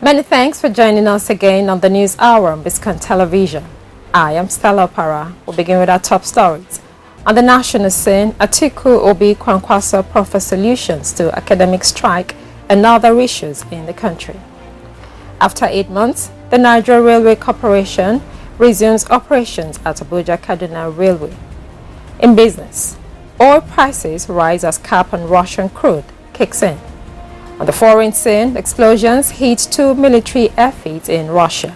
Many thanks for joining us again on the News Hour on BISCON Television. I am Stella Opara. We'll begin with our top stories. On the national scene, Atiku Obi Kwankwaso proffers solutions to academic strike and other issues in the country. After 8 months, the Nigeria Railway Corporation resumes operations at Abuja-Kaduna Railway. In business, oil prices rise as cap on Russian crude kicks in. On the foreign scene, explosions hit 2 military airfields in Russia.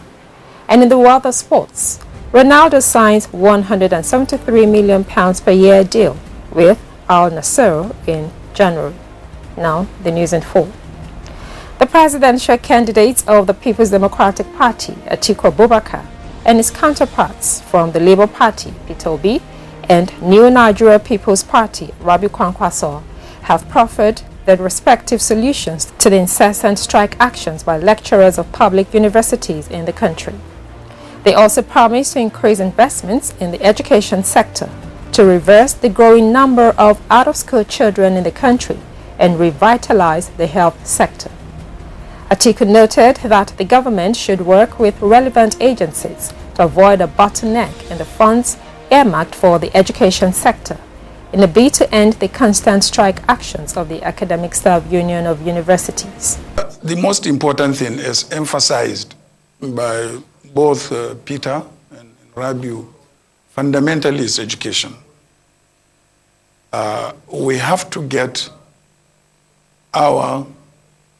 And in the world of sports, Ronaldo signs £173 million per year deal with Al Nassr in January. Now, the news in full. The presidential candidates of the People's Democratic Party, Atiku Abubakar, and his counterparts from the Labour Party, Peter Obi, and New Nigeria People's Party, Rabiu Kwankwaso, have proffered their respective solutions to the incessant strike actions by lecturers of public universities in the country. They also promise to increase investments in the education sector to reverse the growing number of out-of-school children in the country and revitalize the health sector. Atiku noted that the government should work with relevant agencies to avoid a bottleneck in the funds earmarked for the education sector in a bid to end the constant strike actions of the Academic Staff Union of Universities. The most important thing is emphasized by both Peter and Rabiu, fundamentally is education. We have to get our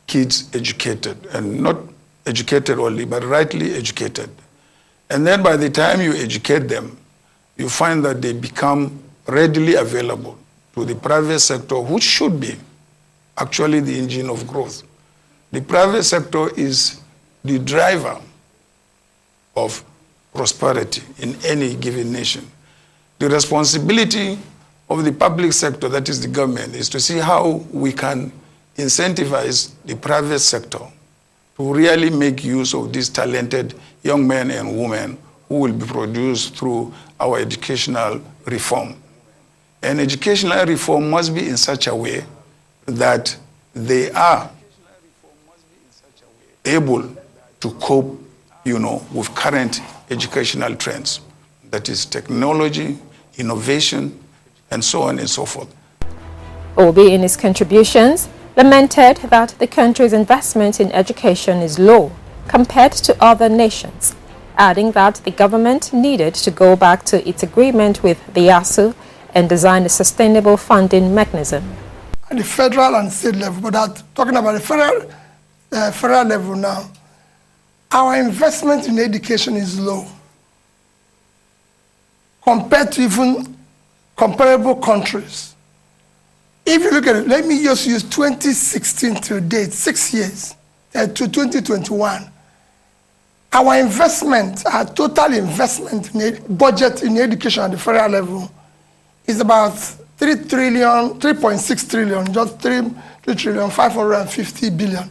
kids educated, and not educated only, but rightly educated. And then by the time you educate them, you find that they become readily available to the private sector, which should be actually the engine of growth. The private sector is the driver of prosperity in any given nation. The responsibility of the public sector, that is the government, is to see how we can incentivize the private sector to really make use of these talented young men and women who will be produced through our educational reform. And educational reform must be in such a way that they are able to cope, with current educational trends. That is technology, innovation, and so on and so forth. Obi, in his contributions, lamented that the country's investment in education is low compared to other nations, adding that the government needed to go back to its agreement with the ASU and design a sustainable funding mechanism. At the federal and state level, but talking about the federal level now, our investment in education is low compared to even comparable countries. If you look at it, let me just use 2016 to date, 6 years, to 2021. Our investment, our total investment in budget in education at the federal level is about 3.6 trillion, just 3,550 billion.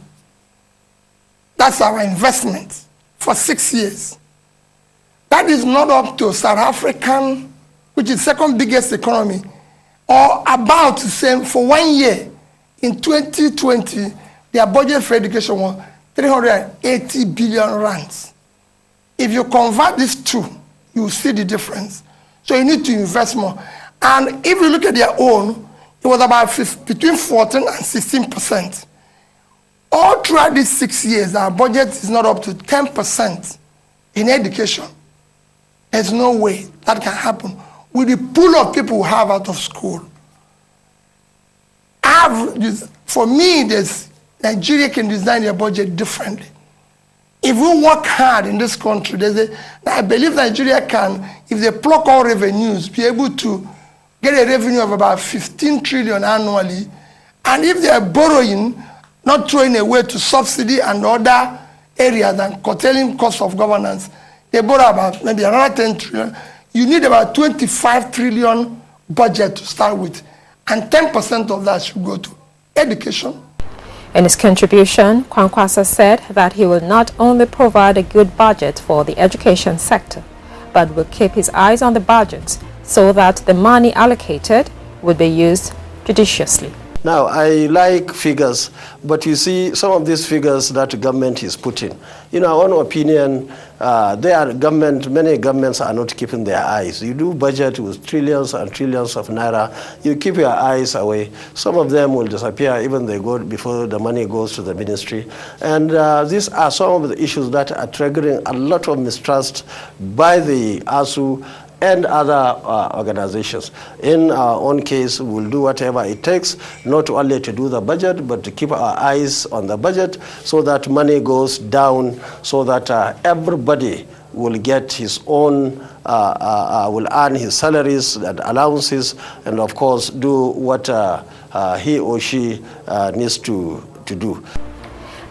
That's our investment for 6 years. That is not up to South African, which is second biggest economy, or about the same for 1 year. In 2020, their budget for education was 380 billion rands. If you convert these two, you will see the difference. So you need to invest more. And if you look at their own, it was about between 14 and 16%. All throughout these 6 years, our budget is not up to 10% in education. There's no way that can happen with the pool of people who have out of school. For me, Nigeria can design their budget differently. If we work hard in this country, I believe Nigeria can, if they pluck all revenues, be able to get a revenue of about 15 trillion annually. And if they are borrowing, not throwing away to subsidy and other areas and curtailing cost of governance, they borrow about maybe another 10 trillion. You need about 25 trillion budget to start with. And 10% of that should go to education. In his contribution, Kwankwaso said that he will not only provide a good budget for the education sector, but will keep his eyes on the budget so that the money allocated would be used judiciously. Now, I like figures, but you see some of these figures that the government is putting. In our own opinion, many governments are not keeping their eyes. You do budget with trillions and trillions of naira, you keep your eyes away. Some of them will disappear even they go before the money goes to the ministry. And these are some of the issues that are triggering a lot of mistrust by the ASU and other organizations. In our own case, we'll do whatever it takes, not only to do the budget, but to keep our eyes on the budget so that money goes down, so that everybody will get his own, will earn his salaries and allowances, and of course do what he or she needs to do.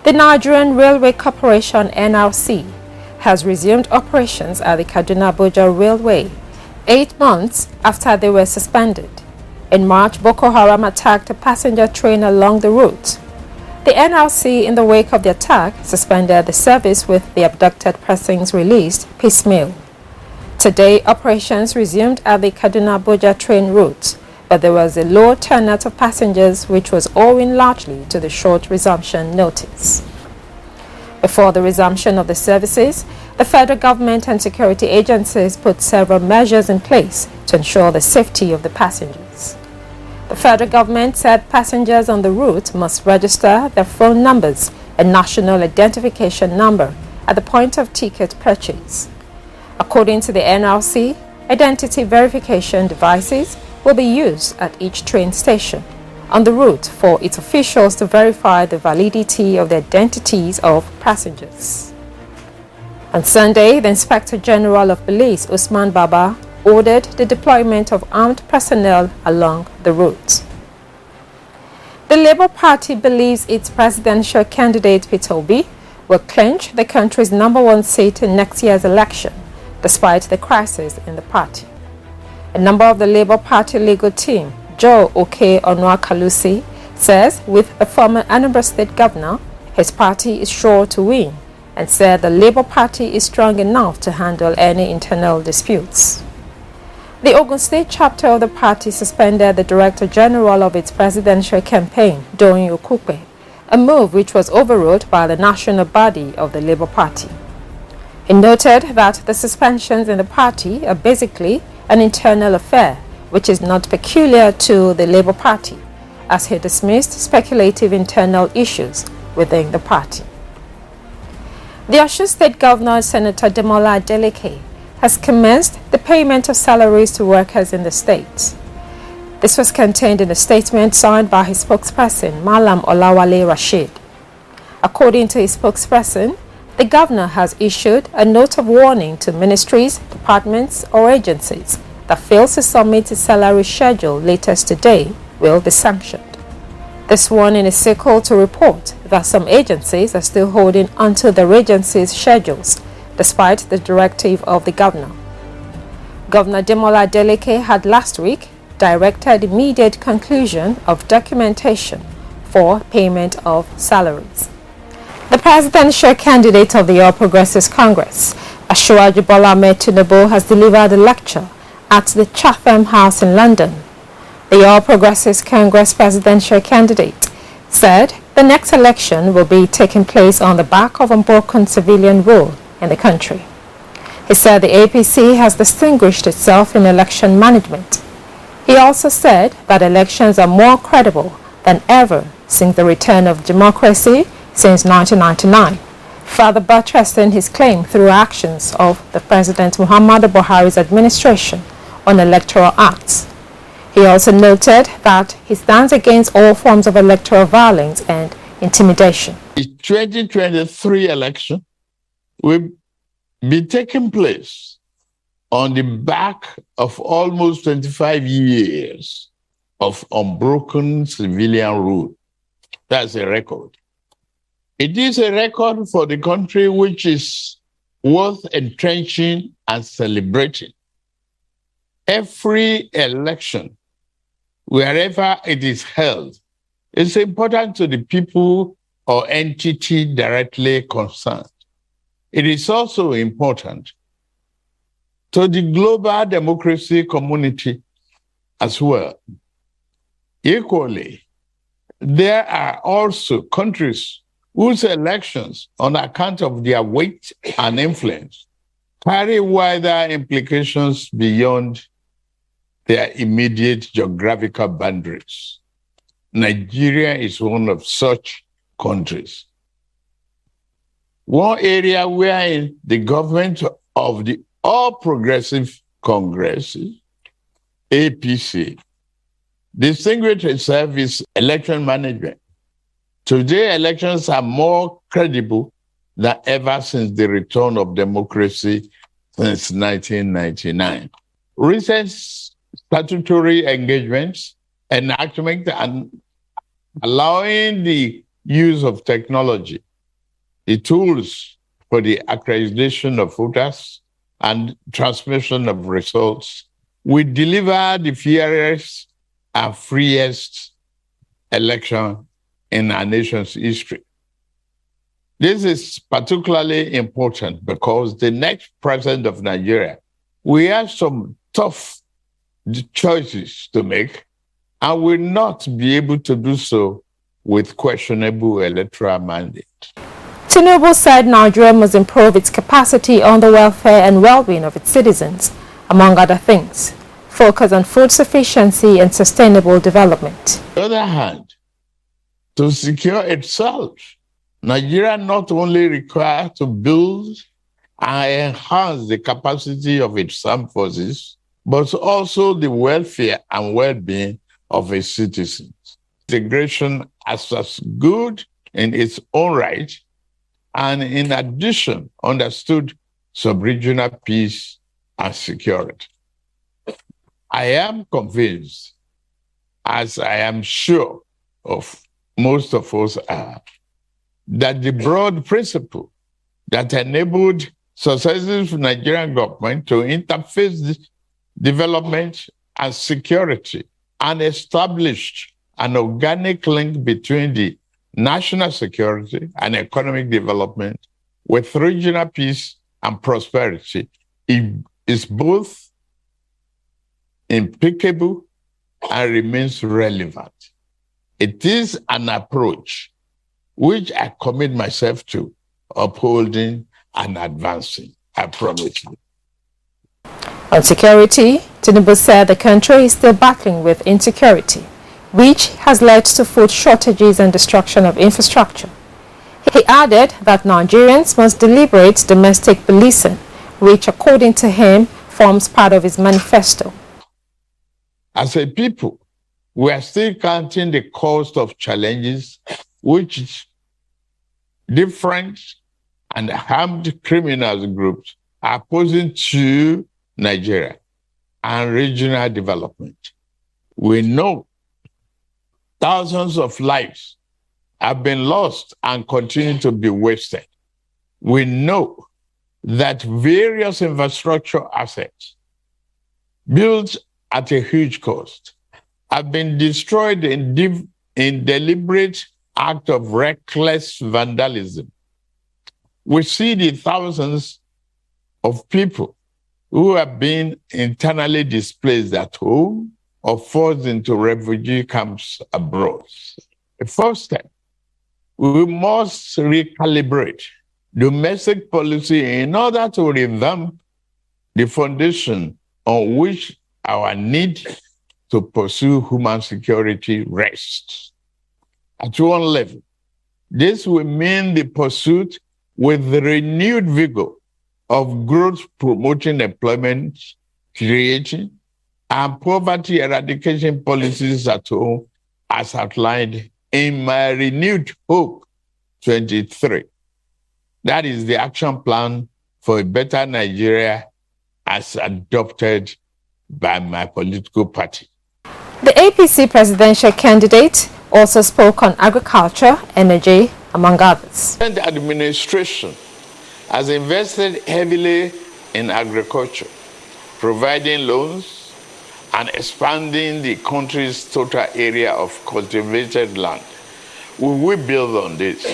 The Nigerian Railway Corporation, NRC, has resumed operations at the Kaduna-Abuja Railway 8 months after they were suspended. In March, Boko Haram attacked a passenger train along the route. The NRC, in the wake of the attack, suspended the service with the abducted persons released piecemeal. Today, operations resumed at the Kaduna-Abuja train route, but there was a low turnout of passengers, which was owing largely to the short resumption notice. Before the resumption of the services, the federal government and security agencies put several measures in place to ensure the safety of the passengers. The federal government said passengers on the route must register their phone numbers and national identification number at the point of ticket purchase. According to the NRC, identity verification devices will be used at each train station on the route for its officials to verify the validity of the identities of passengers. On Sunday, the Inspector General of Police, Usman Baba, ordered the deployment of armed personnel along the route. The Labour Party believes its presidential candidate Peter Obi will clinch the country's #1 seat in next year's election, despite the crisis in the party. A member of the Labour Party legal team, Joe Oke-Onwa-Kalusi, says with the former Anambra State governor, his party is sure to win, and said the Labour Party is strong enough to handle any internal disputes. The Ogun State chapter of the party suspended the Director General of its presidential campaign, Doyin Okupe, a move which was overruled by the national body of the Labour Party. He noted that the suspensions in the party are basically an internal affair, which is not peculiar to the Labour Party, as he dismissed speculative internal issues within the party. The Osun State Governor, Senator Demola Adeleke, has commenced the payment of salaries to workers in the state. This was contained in a statement signed by his spokesperson, Malam Olawale Rashid. According to his spokesperson, the governor has issued a note of warning to ministries, departments, or agencies that fails to submit its salary schedule latest today will be sanctioned. This warning is sequel to report that some agencies are still holding onto their agencies' schedules despite the directive of the governor. Governor Demola Adeleke had last week directed immediate conclusion of documentation for payment of salaries. The presidential candidate of the All Progressives Congress, Asiwaju Bola Ahmed Tinubu, has delivered a lecture at the Chatham House in London. The All Progressives Congress presidential candidate said the next election will be taking place on the back of unbroken civilian rule in the country. He said the APC has distinguished itself in election management. He also said that elections are more credible than ever since the return of democracy since 1999, further buttressing his claim through actions of the President Muhammadu Buhari's administration on electoral acts. He also noted that he stands against all forms of electoral violence and intimidation. The 2023 election will be taking place on the back of almost 25 years of unbroken civilian rule. That's a record. It is a record for the country which is worth entrenching and celebrating. Every election, wherever it is held, is important to the people or entity directly concerned. It is also important to the global democracy community as well. Equally, there are also countries whose elections, on account of their weight and influence, carry wider implications beyond their immediate geographical boundaries. Nigeria is one of such countries. One area where the government of the All Progressive Congress, APC, distinguished itself is election management. Today, elections are more credible than ever since the return of democracy since 1999. Recent statutory engagements, enactment, and allowing the use of technology, the tools for the accreditation of voters and transmission of results, will deliver the fairest and freest election in our nation's history. This is particularly important because the next president of Nigeria will have some tough choices to make and will not be able to do so with questionable electoral mandate. Tinubu said Nigeria must improve its capacity on the welfare and well-being of its citizens, among other things. Focus on food sufficiency and sustainable development. On the other hand, to secure itself, Nigeria not only requires to build and enhance the capacity of its armed forces, but also the welfare and well-being of its citizens. Integration as good in its own right, and in addition, understood sub-regional peace and security. I am convinced, as I am sure of most of us are, that the broad principle that enabled successive Nigerian government to interface development and security and established an organic link between the national security and economic development with regional peace and prosperity is both impeccable and remains relevant. It is an approach which I commit myself to upholding and advancing. I promise you. On security, Tinubu said the country is still battling with insecurity, which has led to food shortages and destruction of infrastructure. He added that Nigerians must deliberate domestic policing, which, according to him, forms part of his manifesto. As a people, we are still counting the cost of challenges which different and armed criminals groups are posing to Nigeria and regional development. We know thousands of lives have been lost and continue to be wasted. We know that various infrastructure assets built at a huge cost have been destroyed in deliberate act of reckless vandalism. We see the thousands of people who have been internally displaced at home or forced into refugee camps abroad. The first step, we must recalibrate domestic policy in order to revamp the foundation on which our need to pursue human security rests. At one level, this will mean the pursuit with renewed vigor of growth promoting employment, creating, and poverty eradication policies at home as outlined in my renewed Hope 23. That is the action plan for a better Nigeria as adopted by my political party. The APC presidential candidate also spoke on agriculture, energy, among others. The administration has invested heavily in agriculture, providing loans and expanding the country's total area of cultivated land. We will build on this,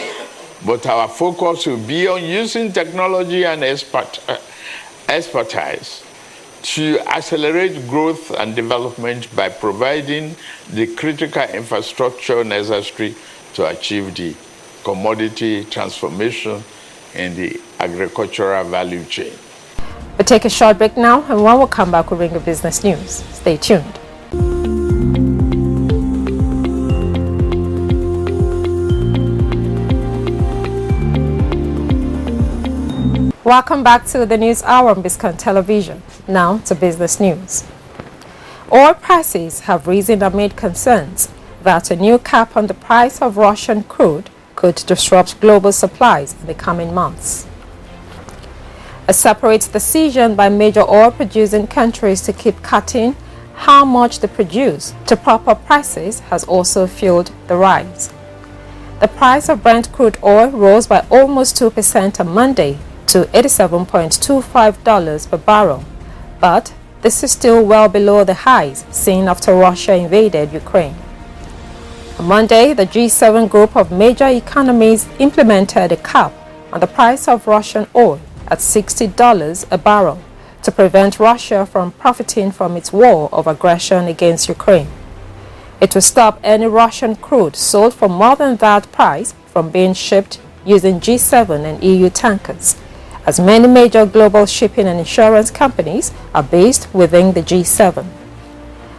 but our focus will be on using technology and expertise to accelerate growth and development by providing the critical infrastructure necessary to achieve the commodity transformation in the agricultural value chain. We'll take a short break now, and when we come back, we'll bring you business news. Stay tuned. Welcome back to the News Hour on BISCON Television. Now to business news. Oil prices have risen amid concerns that a new cap on the price of Russian crude could disrupt global supplies in the coming months. A separate decision by major oil-producing countries to keep cutting how much they produce to prop up prices has also fueled the rise. The price of Brent crude oil rose by almost 2% on Monday to $87.25 per barrel, but this is still well below the highs seen after Russia invaded Ukraine. On Monday, the G7 group of major economies implemented a cap on the price of Russian oil at $60 a barrel to prevent Russia from profiting from its war of aggression against Ukraine. It will stop any Russian crude sold for more than that price from being shipped using G7 and EU tankers, as many major global shipping and insurance companies are based within the G7.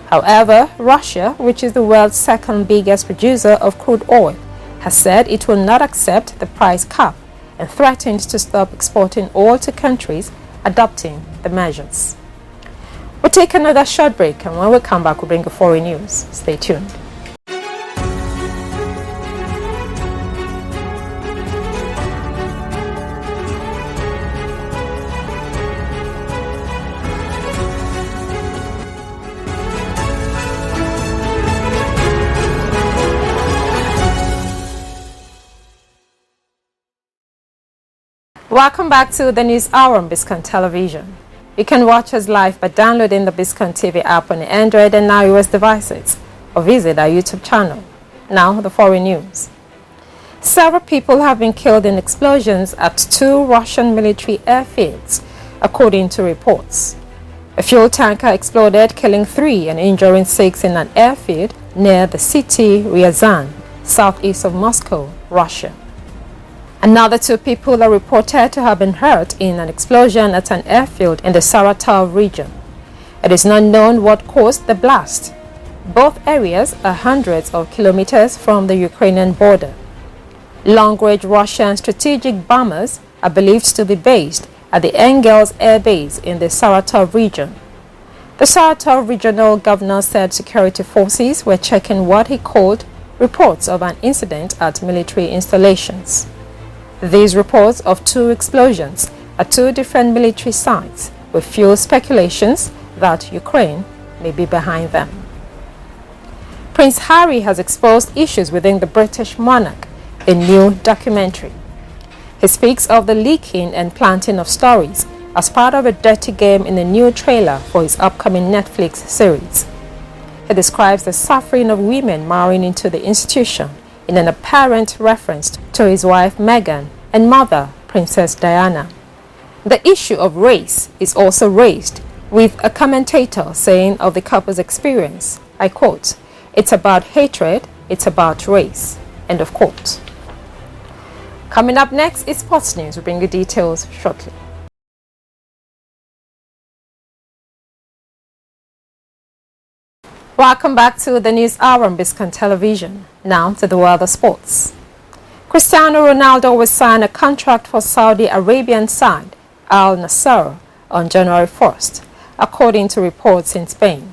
However, Russia, which is the world's second biggest producer of crude oil, has said it will not accept the price cap and threatened to stop exporting oil to countries adopting the measures. We'll take another short break, and when we come back, we'll bring you foreign news. Stay tuned. Welcome back to the News Hour on BISCON Television. You can watch us live by downloading the BISCON TV app on Android and iOS devices, or visit our YouTube channel. Now, the foreign news. Several people have been killed in explosions at 2 Russian military airfields, according to reports. A fuel tanker exploded, killing 3 and injuring 6 in an airfield near the city Ryazan, southeast of Moscow, Russia. Another 2 people are reported to have been hurt in an explosion at an airfield in the Saratov region. It is not known what caused the blast. Both areas are hundreds of kilometers from the Ukrainian border. Long-range Russian strategic bombers are believed to be based at the Engels Air Base in the Saratov region. The Saratov regional governor said security forces were checking what he called reports of an incident at military installations. These reports of 2 explosions at 2 different military sites will fuel speculations that Ukraine may be behind them. Prince Harry has exposed issues within the British monarch in a new documentary. He speaks of the leaking and planting of stories as part of a dirty game in a new trailer for his upcoming Netflix series. He describes the suffering of women marrying into the institution in an apparent reference to his wife Meghan and mother Princess Diana. The issue of race is also raised, with a commentator saying of the couple's experience, I quote, "It's about hatred, it's about race," end of quote. Coming up next is sports news. We'll bring you details shortly. Welcome back to the News Hour on BISCON Television. Now to the world of sports. Cristiano Ronaldo will sign a contract for Saudi Arabian side Al Nassr on January 1st, according to reports in Spain.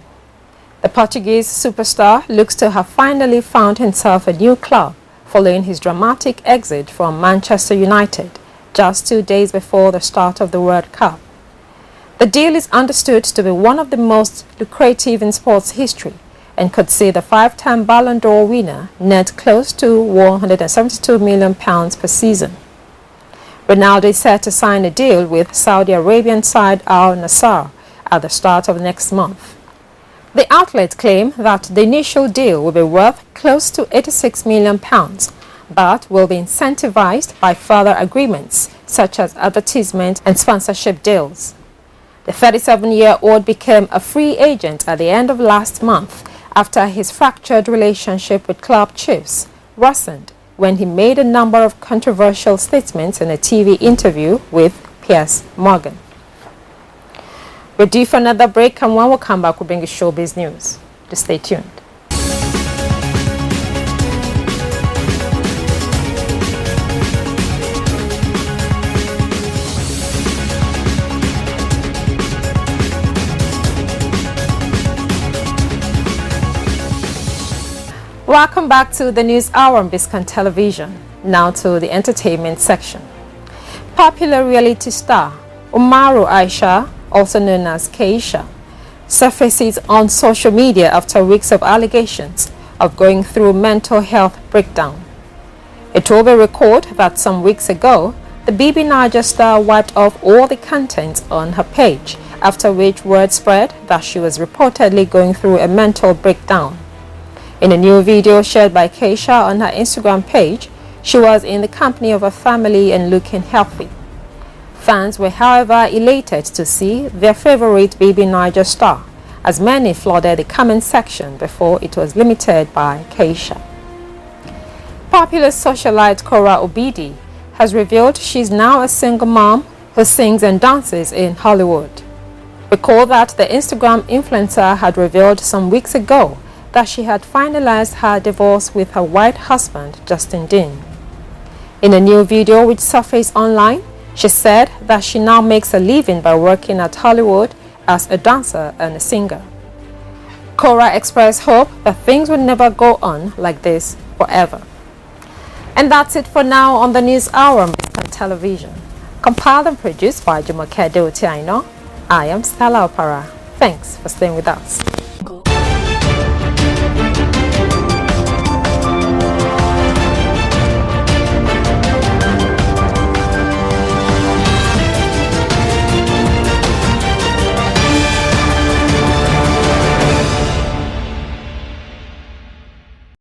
The Portuguese superstar looks to have finally found himself a new club following his dramatic exit from Manchester United just 2 days before the start of the World Cup. The deal is understood to be one of the most lucrative in sports history and could see the 5-time Ballon d'Or winner net close to £172 million per season. Ronaldo is set to sign a deal with Saudi Arabian side Al Nassr at the start of next month. The outlet claim that the initial deal will be worth close to £86 million, but will be incentivized by further agreements such as advertisement and sponsorship deals. The 37-year-old became a free agent at the end of last month after his fractured relationship with club chiefs worsened when he made a number of controversial statements in a TV interview with Piers Morgan. We're due for another break, and when we come back, we'll bring you showbiz news. Just stay tuned. Welcome back to the News Hour on BISCON Television. Now to the entertainment section. Popular reality star Umaru Aisha, also known as Keisha, surfaces on social media after weeks of allegations of going through mental health breakdown. It will be recorded that some weeks ago, the BB Niger star wiped off all the content on her page, after which word spread that she was reportedly going through a mental breakdown. In a new video shared by Keisha on her Instagram page, she was in the company of her family and looking healthy. Fans were, however, elated to see their favorite BB Niger star, as many flooded the comment section before it was limited by Keisha. Popular socialite Cora Obidi has revealed she's now a single mom who sings and dances in Hollywood. Recall that the Instagram influencer had revealed some weeks ago that she had finalized her divorce with her white husband, Justin Dean. In a new video which surfaced online, she said that she now makes a living by working at Hollywood as a dancer and a singer. Cora expressed hope that things would never go on like this forever. And that's it for now on the News Hour on BISCON Television. Compiled and produced by Jumoke Deotiaino. I am Stella Opara. Thanks for staying with us.